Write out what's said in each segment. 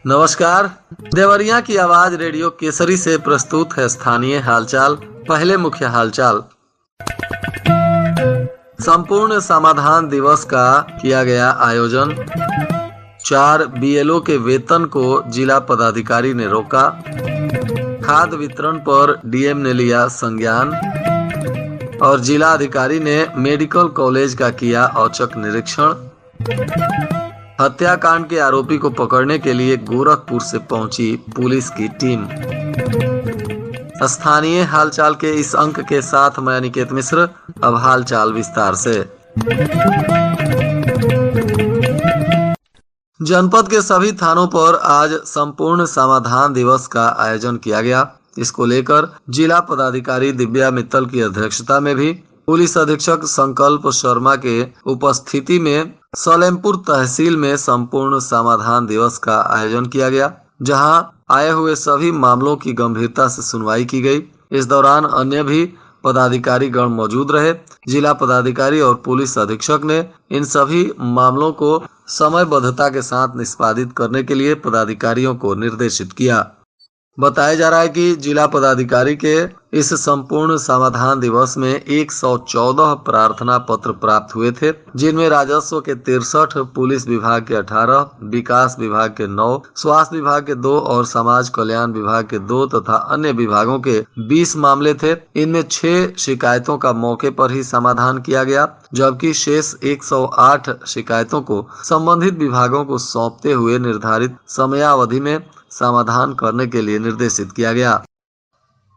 नमस्कार। देवरिया की आवाज रेडियो केसरी से प्रस्तुत है स्थानीय हालचाल। पहले मुख्य हालचाल। संपूर्ण समाधान दिवस का किया गया आयोजन। 4 बीएलओ के वेतन को जिला पदाधिकारी ने रोका। खाद वितरण पर डीएम ने लिया संज्ञान और जिला अधिकारी ने मेडिकल कॉलेज का किया औचक निरीक्षण। हत्याकांड के आरोपी को पकड़ने के लिए गोरखपुर से पहुंची पुलिस की टीम। स्थानीय हालचाल के इस अंक के साथ मैं अनिकेत मिश्र। अब हालचाल विस्तार से। जनपद के सभी थानों पर आज संपूर्ण समाधान दिवस का आयोजन किया गया। इसको लेकर जिला पदाधिकारी दिव्या मित्तल की अध्यक्षता में भी पुलिस अधीक्षक संकल्प शर्मा के उपस्थिति में सलेमपुर तहसील में संपूर्ण समाधान दिवस का आयोजन किया गया, जहां आए हुए सभी मामलों की गंभीरता से सुनवाई की गई। इस दौरान अन्य भी पदाधिकारी गण मौजूद रहे। जिला पदाधिकारी और पुलिस अधीक्षक ने इन सभी मामलों को समयबद्धता के साथ निष्पादित करने के लिए पदाधिकारियों को निर्देशित किया। बताया जा रहा है कि जिला पदाधिकारी के इस संपूर्ण समाधान दिवस में 114 प्रार्थना पत्र प्राप्त हुए थे, जिनमें राजस्व के 63, पुलिस विभाग के 18, विकास विभाग के 9, स्वास्थ्य विभाग के 2 और समाज कल्याण विभाग के 2 तथा अन्य विभागों के 20 मामले थे। इनमें 6 शिकायतों का मौके पर ही समाधान किया गया, जबकि शेष 108 शिकायतों को संबंधित विभागों को सौंपते हुए निर्धारित समयावधि में समाधान करने के लिए निर्देशित किया गया।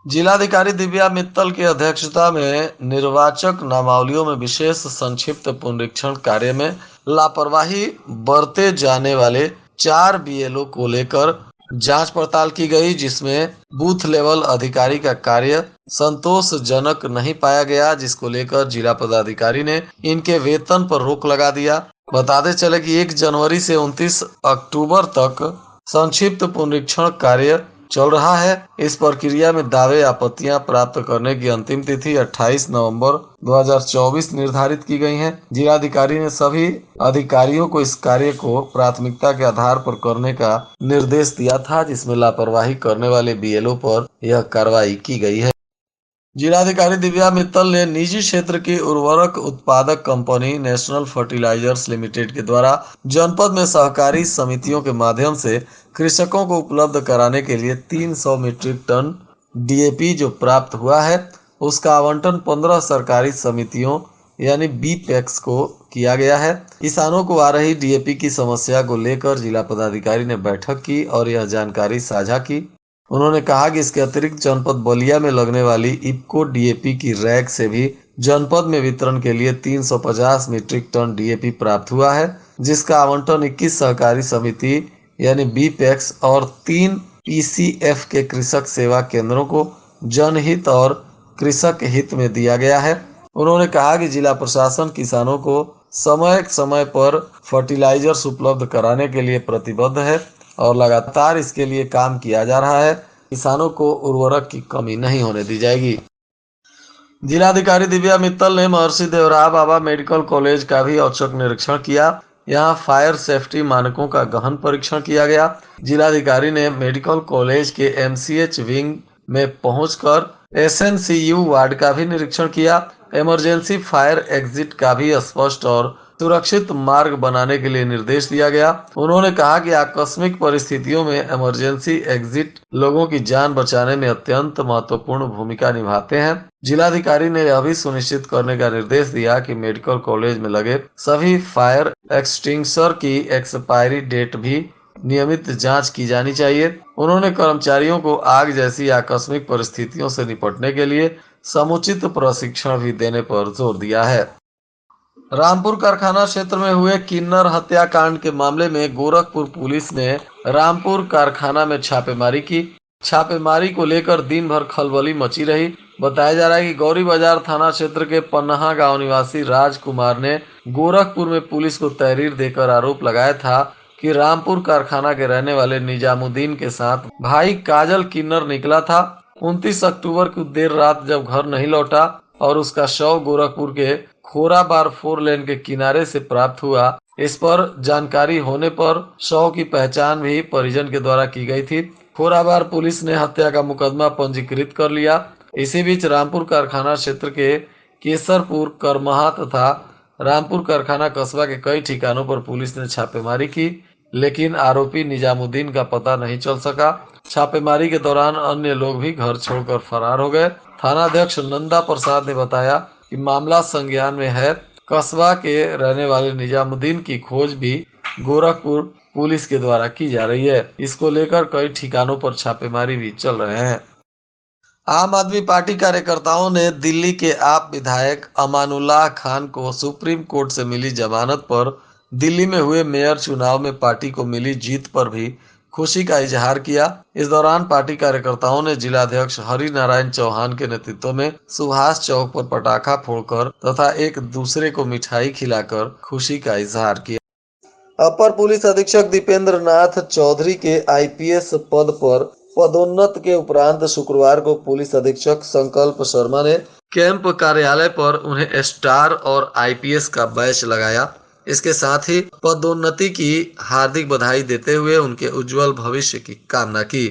जिलाधिकारी दिव्या मित्तल की अध्यक्षता में निर्वाचक नामावलियों में विशेष संक्षिप्त पुनरीक्षण कार्य में लापरवाही बरते जाने वाले 4 बीएलओ को लेकर जांच पड़ताल की गई, जिसमें बूथ लेवल अधिकारी का कार्य संतोषजनक नहीं पाया गया, जिसको लेकर जिला पदाधिकारी ने इनके वेतन पर रोक लगा दिया। बताते चले कि 1 जनवरी से 29 अक्टूबर तक संक्षिप्त पुनरीक्षण कार्य चल रहा है। इस प्रक्रिया में दावे आपत्तियां प्राप्त करने की अंतिम तिथि 28 नवंबर 2024 निर्धारित की गई है। जिलाधिकारी ने सभी अधिकारियों को इस कार्य को प्राथमिकता के आधार पर करने का निर्देश दिया था, जिसमें लापरवाही करने वाले बीएलओ पर यह कार्रवाई की गई है। जिलाधिकारी दिव्या मित्तल ने निजी क्षेत्र की उर्वरक उत्पादक कंपनी नेशनल फर्टिलाइजर्स लिमिटेड के द्वारा जनपद में सहकारी समितियों के माध्यम से कृषकों को उपलब्ध कराने के लिए 300 मीट्रिक टन डीएपी जो प्राप्त हुआ है, उसका आवंटन 15 सरकारी समितियों यानी बीपैक्स को किया गया है। किसानों को आ रही डीएपी की समस्या को लेकर जिला पदाधिकारी ने बैठक की और यह जानकारी साझा की। उन्होंने कहा कि इसके अतिरिक्त जनपद बलिया में लगने वाली इफ्को डीएपी की रैक से भी जनपद में वितरण के लिए 350 मीट्रिक टन डीएपी प्राप्त हुआ है, जिसका आवंटन 21 सहकारी समिति यानी बीपैक्स और 3 पीसीएफ के कृषक सेवा केंद्रों को जनहित और कृषक हित में दिया गया है। उन्होंने कहा कि जिला प्रशासन किसानों को समय समय पर फर्टिलाइजर्स उपलब्ध कराने के लिए प्रतिबद्ध है और लगातार इसके लिए काम किया जा रहा है। किसानों को उर्वरक की कमी नहीं होने दी जाएगी। जिलाधिकारी दिव्या मित्तल ने महर्षि देवराय बाबा मेडिकल कॉलेज का भी औचक निरीक्षण किया। यहां फायर सेफ्टी मानकों का गहन परीक्षण किया गया। जिलाधिकारी ने मेडिकल कॉलेज के एमसीएच विंग में पहुंचकर एसएनसीयू वार्ड का भी निरीक्षण किया। इमरजेंसी फायर एग्जिट का भी स्पष्ट और सुरक्षित मार्ग बनाने के लिए निर्देश दिया गया। उन्होंने कहा कि आकस्मिक परिस्थितियों में इमरजेंसी एग्जिट लोगों की जान बचाने में अत्यंत महत्वपूर्ण भूमिका निभाते हैं। जिलाधिकारी ने यह भी सुनिश्चित करने का निर्देश दिया कि मेडिकल कॉलेज में लगे सभी फायर एक्सटिंग्विशर की एक्सपायरी डेट भी नियमित जांच की जानी चाहिए। उन्होंने कर्मचारियों को आग जैसी आकस्मिक परिस्थितियों से निपटने के लिए समुचित प्रशिक्षण भी देने पर जोर दिया है। रामपुर कारखाना क्षेत्र में हुए किन्नर हत्याकांड के मामले में गोरखपुर पुलिस ने रामपुर कारखाना में छापेमारी की। छापेमारी को लेकर दिन भर खलबली मची रही। बताया जा रहा है कि गौरी बाजार थाना क्षेत्र के पन्नहा गांव निवासी राजकुमार ने गोरखपुर में पुलिस को तहरीर देकर आरोप लगाया था कि रामपुर कारखाना के रहने वाले निजामुद्दीन के साथ भाई काजल किन्नर निकला था। 29 अक्टूबर को देर रात जब घर नहीं लौटा और उसका शव गोरखपुर के खोराबार 4 लेन के किनारे से प्राप्त हुआ। इस पर जानकारी होने पर शव की पहचान भी परिजन के द्वारा की गई थी। खोराबार पुलिस ने हत्या का मुकदमा पंजीकृत कर लिया। इसी बीच रामपुर कारखाना क्षेत्र के केसरपुर, करमहा तथा रामपुर कारखाना कस्बा के कई ठिकानों पर पुलिस ने छापेमारी की, लेकिन आरोपी निजामुद्दीन का पता नहीं चल सका। छापेमारी के दौरान अन्य लोग भी घर छोड़कर फरार हो गए। थानाध्यक्ष नंदा प्रसाद ने बताया कि मामला संज्ञान में है। कस्बा के रहने वाले निजामुद्दीन की खोज भी गोरखपुर पुलिस के द्वारा की जा रही है। इसको लेकर कई ठिकानों पर छापेमारी भी चल रहे हैं। आम आदमी पार्टी कार्यकर्ताओं ने दिल्ली के आप विधायक अमानुल्लाह खान को सुप्रीम कोर्ट से मिली जमानत पर दिल्ली में हुए मेयर चुनाव में पार्टी को मिली जीत पर भी खुशी का इजहार किया। इस दौरान पार्टी कार्यकर्ताओं ने जिलाध्यक्ष हरि नारायण चौहान के नेतृत्व में सुभाष चौक पर पटाखा फोड़कर तथा एक दूसरे को मिठाई खिलाकर खुशी का इजहार किया। अपर पुलिस अधीक्षक दीपेंद्र नाथ चौधरी के आईपीएस पद पर पदोन्नत के उपरांत शुक्रवार को पुलिस अधीक्षक संकल्प शर्मा ने कैंप कार्यालय पर उन्हें स्टार और आईपीएस का बैच लगाया। इसके साथ ही पदोन्नति की हार्दिक बधाई देते हुए उनके उज्जवल भविष्य की कामना की।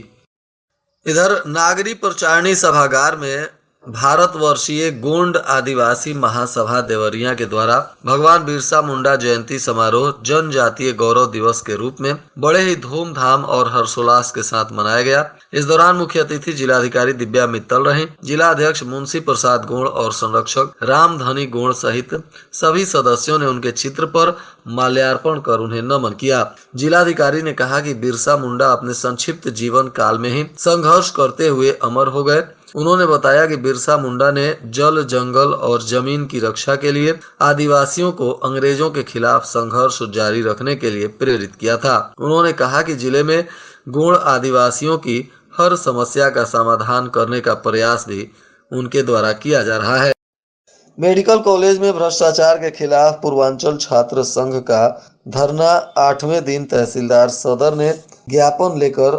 इधर नागरी प्रचारणी सभागार में भारतवर्षीय गोंड आदिवासी महासभा देवरिया के द्वारा भगवान बिरसा मुंडा जयंती समारोह जनजातीय गौरव दिवस के रूप में बड़े ही धूमधाम और हर्षोल्लास के साथ मनाया गया। इस दौरान मुख्य अतिथि जिलाधिकारी दिव्या मित्तल रहीं। जिला अध्यक्ष मुंशी प्रसाद गोंड और संरक्षक रामधनी गोंड सहित सभी सदस्यों ने उनके चित्र पर माल्यार्पण कर उन्हें नमन किया। जिलाधिकारी ने कहा कि बिरसा मुंडा अपने संक्षिप्त जीवन काल में ही संघर्ष करते हुए अमर हो गए। उन्होंने बताया कि बिरसा मुंडा ने जल, जंगल और जमीन की रक्षा के लिए आदिवासियों को अंग्रेजों के खिलाफ संघर्ष जारी रखने के लिए प्रेरित किया था। उन्होंने कहा कि जिले में गोंड आदिवासियों की हर समस्या का समाधान करने का प्रयास भी उनके द्वारा किया जा रहा है। मेडिकल कॉलेज में भ्रष्टाचार के खिलाफ पूर्वांचल छात्र संघ का धरना 8वें दिन तहसीलदार सदर ने ज्ञापन लेकर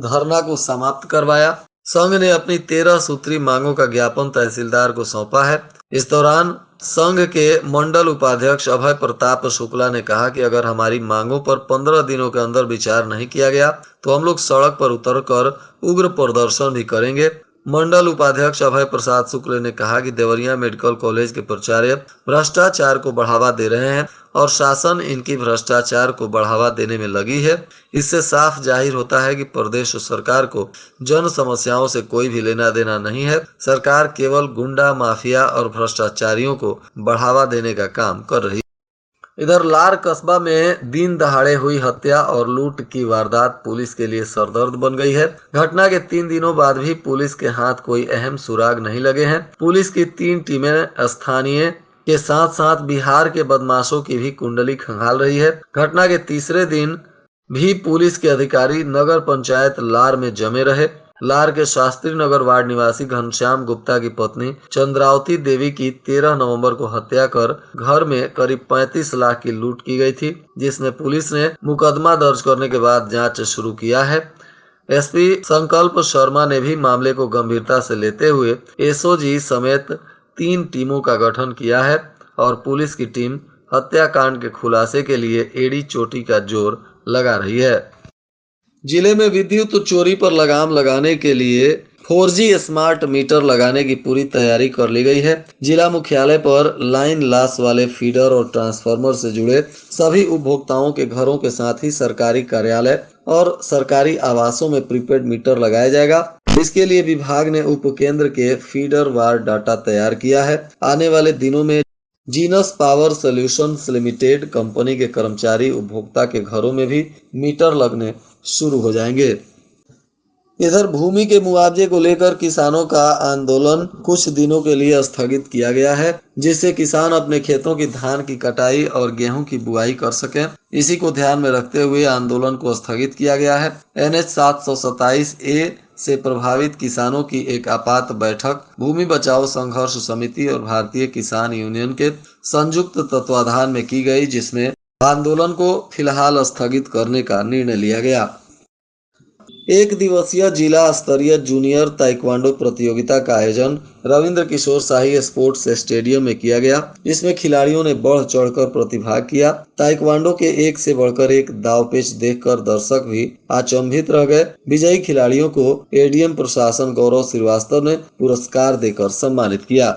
धरना को समाप्त करवाया। संघ ने अपनी 13 सूत्री मांगों का ज्ञापन तहसीलदार को सौंपा है। इस दौरान संघ के मंडल उपाध्यक्ष अभय प्रताप शुक्ला ने कहा कि अगर हमारी मांगों पर 15 दिनों के अंदर विचार नहीं किया गया तो हम लोग सड़क पर उतरकर उग्र प्रदर्शन भी करेंगे। मंडल उपाध्यक्ष अभय प्रसाद शुक्ल ने कहा कि देवरिया मेडिकल कॉलेज के प्राचार्य भ्रष्टाचार को बढ़ावा दे रहे हैं और शासन इनकी भ्रष्टाचार को बढ़ावा देने में लगी है। इससे साफ जाहिर होता है कि प्रदेश सरकार को जन समस्याओं से कोई भी लेना देना नहीं है। सरकार केवल गुंडा, माफिया और भ्रष्टाचारियों को बढ़ावा देने का काम कर रही है। इधर लार कस्बा में दिन दहाड़े हुई हत्या और लूट की वारदात पुलिस के लिए सरदर्द बन गई है। घटना के 3 दिनों बाद भी पुलिस के हाथ कोई अहम सुराग नहीं लगे हैं। पुलिस की 3 टीमें स्थानीय के साथ साथ बिहार के बदमाशों की भी कुंडली खंगाल रही है। घटना के तीसरे दिन भी पुलिस के अधिकारी नगर पंचायत लार में जमे रहे। लार के शास्त्री नगर वार्ड निवासी घनश्याम गुप्ता की पत्नी चंद्रावती देवी की 13 नवंबर को हत्या कर घर में करीब 35 लाख की लूट की गई थी, जिसमें पुलिस ने मुकदमा दर्ज करने के बाद जांच शुरू किया है। एसपी संकल्प शर्मा ने भी मामले को गंभीरता से लेते हुए एसओजी समेत 3 टीमों का गठन किया है और पुलिस की टीम हत्याकांड के खुलासे के लिए एड़ी चोटी का जोर लगा रही है। जिले में विद्युत चोरी पर लगाम लगाने के लिए 4G स्मार्ट मीटर लगाने की पूरी तैयारी कर ली गई है। जिला मुख्यालय पर लाइन लॉस वाले फीडर और ट्रांसफार्मर से जुड़े सभी उपभोक्ताओं के घरों के साथ ही सरकारी कार्यालय और सरकारी आवासों में प्रीपेड मीटर लगाया जाएगा। इसके लिए विभाग ने उपकेंद्र के फीडर वार डाटा तैयार किया है। आने वाले दिनों में genus power solutions limited company के कर्मचारी उपभोक्ता के घरों में भी मीटर लगने शुरू हो जाएंगे। इधर भूमि के मुआवजे को लेकर किसानों का आंदोलन कुछ दिनों के लिए स्थगित किया गया है, जिससे किसान अपने खेतों की धान की कटाई और गेहूं की बुआई कर सकें। इसी को ध्यान में रखते हुए आंदोलन को स्थगित किया गया है। NH 727A से प्रभावित किसानों की एक आपात बैठक भूमि बचाओ संघर्ष समिति और भारतीय किसान यूनियन के संयुक्त तत्वाधान में की गई, जिसमें आंदोलन को फिलहाल स्थगित करने का निर्णय लिया गया। एक दिवसीय जिला स्तरीय जूनियर ताइक्वांडो प्रतियोगिता का आयोजन रविंद्र किशोर शाही स्पोर्ट्स स्टेडियम में किया गया। इसमें खिलाड़ियों ने बढ़ चढ़कर प्रतिभाग किया। ताइक्वांडो के एक से बढ़कर एक दावपेच देखकर दर्शक भी अचंभित रह गए। विजयी खिलाड़ियों को एडीएम प्रशासन गौरव श्रीवास्तव ने पुरस्कार देकर सम्मानित किया।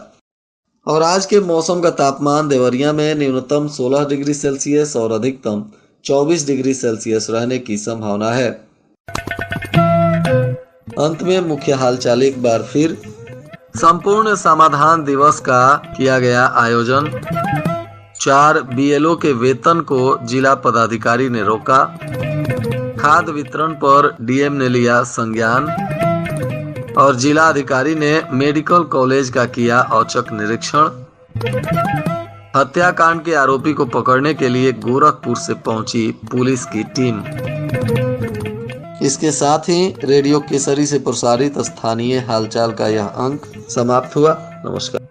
और आज के मौसम का तापमान देवरिया में न्यूनतम 16 डिग्री सेल्सियस और अधिकतम 24 डिग्री सेल्सियस रहने की संभावना है। अंत में मुख्य हालचाल एक बार फिर। संपूर्ण समाधान दिवस का किया गया आयोजन। 4 बीएलओ के वेतन को जिला पदाधिकारी ने रोका। खाद्य वितरण पर डीएम ने लिया संज्ञान। और जिला अधिकारी ने मेडिकल कॉलेज का किया औचक निरीक्षण। हत्याकांड के आरोपी को पकड़ने के लिए गोरखपुर से पहुंची पुलिस की टीम। इसके साथ ही रेडियो केसरी से प्रसारित स्थानीय हालचाल का यह अंक समाप्त हुआ। नमस्कार।